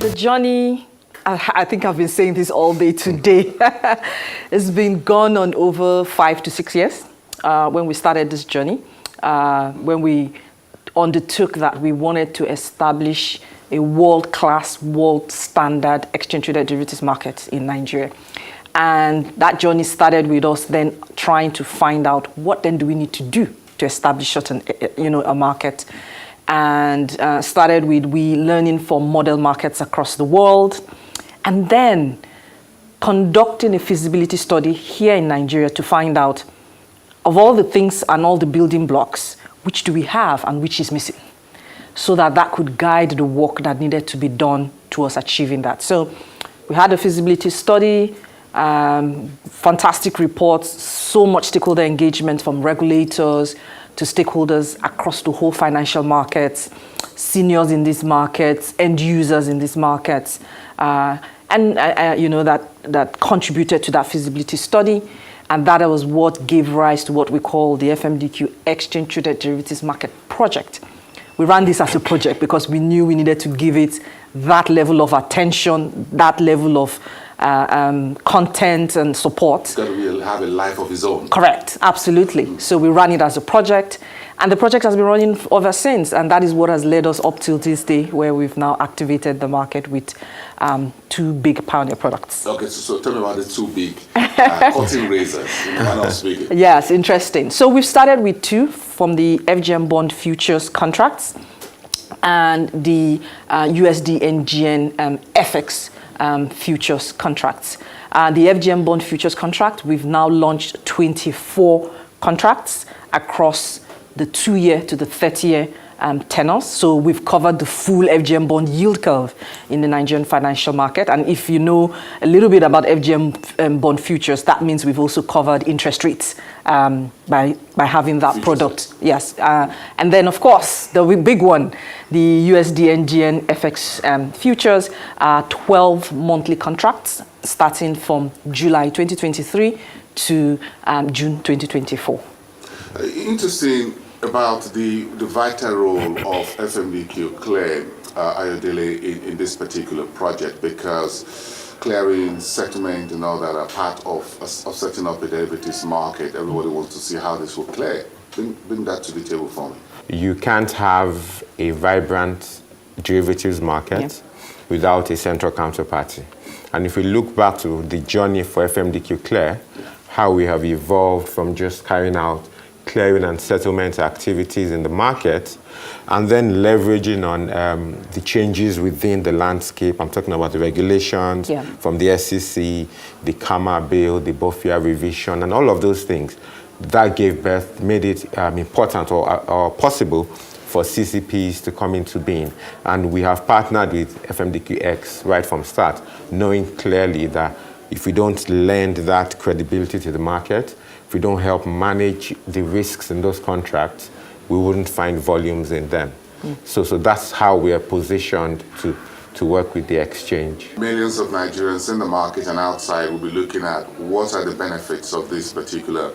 The journey, I think I've been saying this all day today, it's been gone on over 5 to 6 years when we started this journey, when we undertook that we wanted to establish a world-class, world-standard exchange-traded derivatives market in Nigeria. And that journey started with us then trying to find out what then do we need to do to establish a market. And started with we learning from model markets across the world, and then conducting a feasibility study here in Nigeria to find out of all the things and all the building blocks, which do we have and which is missing, so that could guide the work that needed to be done towards achieving that. So we had a feasibility study, fantastic reports, so much stakeholder engagement from regulators to stakeholders across the whole financial markets, seniors in these markets, end users in these markets, that contributed to that feasibility study. And that was what gave rise to what we call the FMDQ Exchange Traded Derivatives Market Project. We ran this as a project because we knew we needed to give it that level of attention, that level of content and support. It's got to have a life of its own. Correct, absolutely. So we ran it as a project, and the project has been running ever since, and that is what has led us up till this day, where we've now activated the market with 2 big pioneer products. Okay, so tell me about the 2 big cutting razors in the manner of speaking. Yes, interesting. So we've started with 2 from the FGM bond futures contracts and the USD NGN FX futures contracts. The FGM bond futures contract, we've now launched 24 contracts across the 2-year to the 30-year tenors. So we've covered the full FGM bond yield curve in the Nigerian financial market. And if you know a little bit about FGM bond futures, that means we've also covered interest rates by having that futures product. Yes. And then, of course, the big one, the USD NGN FX futures, 12 monthly contracts starting from July 2023 to June 2024. Interesting about the vital role of FMDQ Clear, Ayodele, in this particular project, because clearing, settlement, and all that are part of setting up a derivatives market. Everybody wants to see how this will clear. Bring that to the table for me. You can't have a vibrant derivatives market without a central counterparty. And if we look back to the journey for FMDQ Clear, how we have evolved from just carrying out clearing and settlement activities in the market, and then leveraging on the changes within the landscape. I'm talking about the regulations from the SEC, the KAMA bill, the BOFIA revision, and all of those things. That gave birth, made it important or possible for CCPs to come into being. And we have partnered with FMDQX right from start, knowing clearly that if we don't lend that credibility to the market, if we don't help manage the risks in those contracts, we wouldn't find volumes in them. So that's how we are positioned to work with the exchange. Millions of Nigerians in the market and outside will be looking at what are the benefits of this particular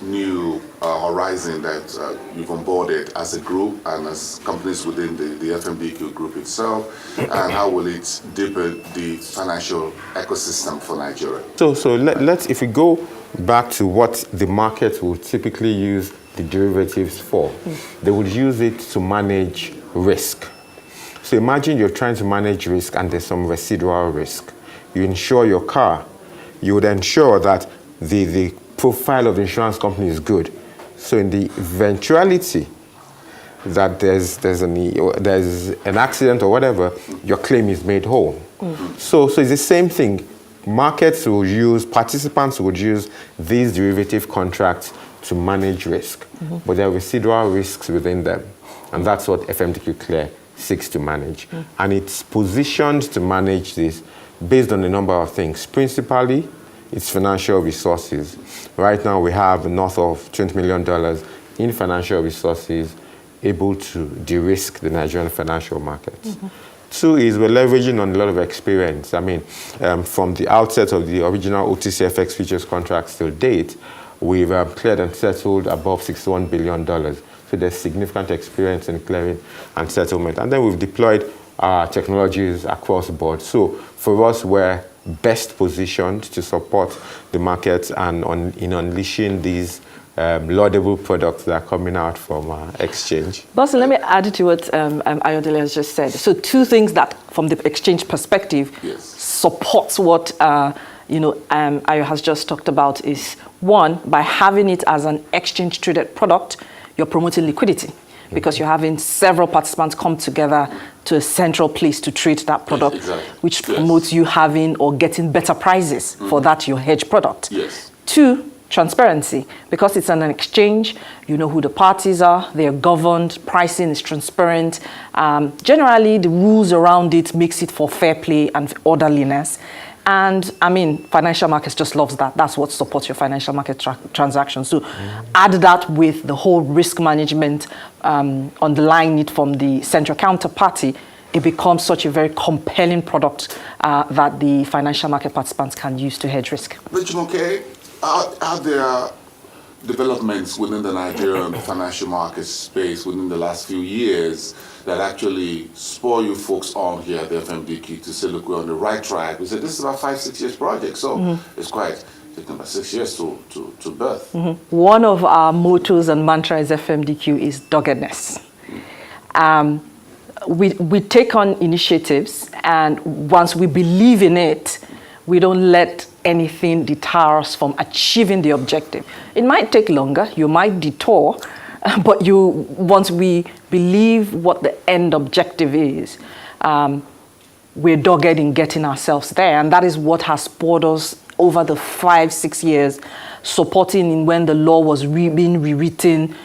new horizon that you've onboarded as a group and as companies within the FMDQ group itself, and how will it deepen the financial ecosystem for Nigeria? So let's, if we go back to what the market will typically use the derivatives for, they would use it to manage risk. So imagine you're trying to manage risk and there's some residual risk. You insure your car, you would ensure that the profile of the insurance company is good. So in the eventuality that there's an accident or whatever, your claim is made whole. So it's the same thing. Markets will use, participants would use these derivative contracts to manage risk, but there are residual risks within them. And that's what FMDQ Clear seeks to manage. And it's positioned to manage this based on a number of things. Principally, it's financial resources. Right now, we have north of $20 million in financial resources able to de-risk the Nigerian financial markets. 2 is we're leveraging on a lot of experience. I mean, from the outset of the original OTCFX futures contracts till date, we've cleared and settled above $61 billion. So there's significant experience in clearing and settlement. And then we've deployed technologies across the board. So for us, we're best positioned to support the market and in unleashing these laudable products that are coming out from exchange. Boss, let me add to what Ayodele has just said. So two things that, from the exchange perspective, supports what Ayo has just talked about is, one, by having it as an exchange-traded product, you're promoting liquidity because you're having several participants come together to a central place to trade that product, which promotes you having or getting better prices for that your hedge product. Two, transparency, because it's an exchange, you know who the parties are, they are governed, pricing is transparent. Generally, the rules around it makes it for fair play and orderliness. And I mean, financial markets just loves that. That's what supports your financial market transactions. So add that with the whole risk management underlying it from the central counterparty, it becomes such a very compelling product that the financial market participants can use to hedge risk. Jumoke, are there developments within the Nigerian financial market space within the last few years that actually spur you folks on here at the FMDQ to say, look, we're on the right track? We said this is about 5-6 years project, so it's quite taken about 6 years to birth. One of our mottos and mantras FMDQ is doggedness. We take on initiatives, and once we believe in it, we don't let anything deter us from achieving the objective. It might take longer, you might detour, but once we believe what the end objective is, we're dogged in getting ourselves there. And that is what has spurred us over the 5-6 years, supporting in when the law was being rewritten,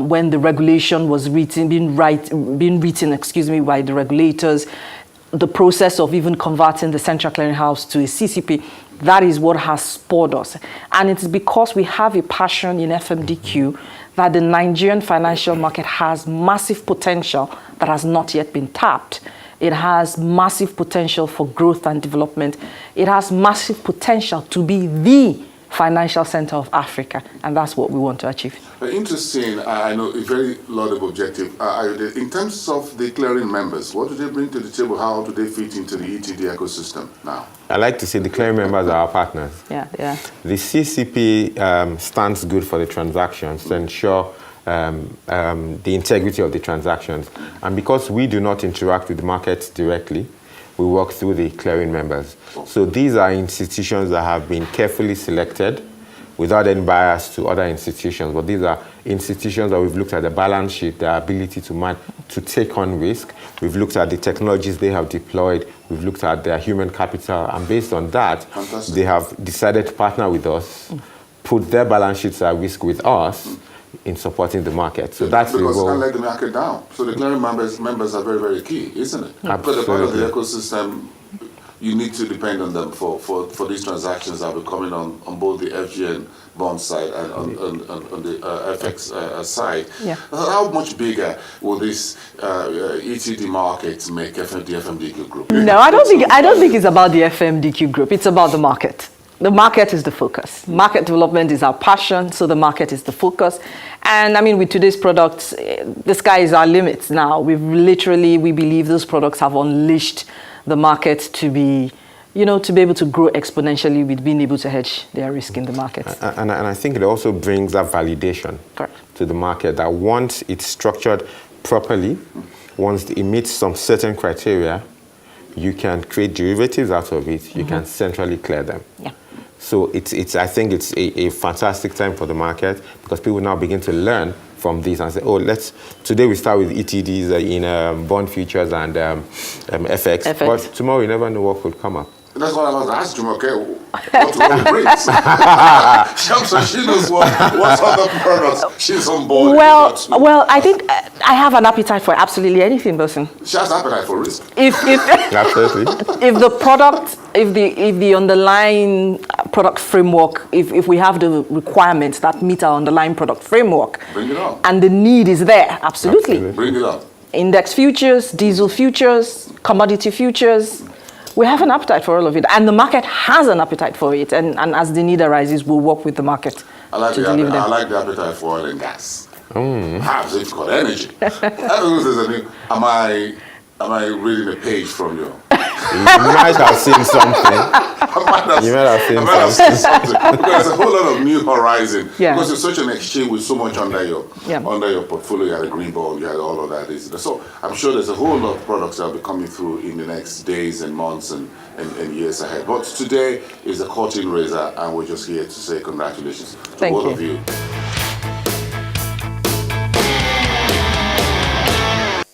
when the regulation was being written by the regulators, the process of even converting the Central Clearinghouse to a CCP. That is what has spurred us. And it's because we have a passion in FMDQ that the Nigerian financial market has massive potential that has not yet been tapped. It has massive potential for growth and development. It has massive potential to be the financial center of Africa, and that's what we want to achieve. Interesting. I know a very laudable objective. In terms of the clearing members, what do they bring to the table? How do they fit into the ETD ecosystem now? I like to say the clearing members are our partners. Yeah. The CCP stands good for the transactions to ensure the integrity of the transactions. And because we do not interact with the markets directly, we work through the clearing members. So these are institutions that have been carefully selected without any bias to other institutions. But these are institutions that we've looked at the balance sheet, their ability to take on risk. We've looked at the technologies they have deployed. We've looked at their human capital. And based on that, they have decided to partner with us, put their balance sheets at risk with us in supporting the market. So that's the goal. Because you can't let the market down. So the clearing members are very, very key, isn't it? Absolutely. Because part of the ecosystem, you need to depend on them for these transactions that will be coming on both the FGN bond side and on the FX side. Yeah. How much bigger will this ETD market make the FMDQ group? No, I don't think it's about the FMDQ group. It's about the market. The market is the focus. Market development is our passion, so the market is the focus. And I mean, with today's products, the sky is our limit now. We believe those products have unleashed the market to be able to grow exponentially with being able to hedge their risk in the market. And I think it also brings that validation to the market that once it's structured properly, once it meets some certain criteria, you can create derivatives out of it. You can centrally clear them. Yeah. So I think it's a fantastic time for the market because people now begin to learn from these and say, today we start with ETDs in bond futures and FX, but tomorrow you never know what could come up. That's what I was asking, okay? What brings? So she knows what other products she's on board. Well, I think I have an appetite for absolutely anything, Bosun. She has appetite for risk. Absolutely. If the product, if the underlying product framework, if we have the requirements that meet our underlying product framework, bring it on. And the need is there, absolutely. Bring it on. Index futures, diesel futures, commodity futures. We have an appetite for all of it, and the market has an appetite for it. And as the need arises, we'll work with the market. I like the appetite for oil and gas. Perhaps it's called energy. Am I Am I reading a page from you? You might have seen something. You might have seen something. Because there's a whole lot of new horizon. Yeah. Because it's such an exchange with so much under your Yeah. portfolio. You had a green bond, you had all of that. So I'm sure there's a whole lot of products that will be coming through in the next days and months and years ahead. But today is the curtain raiser, and we're just here to say congratulations to Thank both you. of you.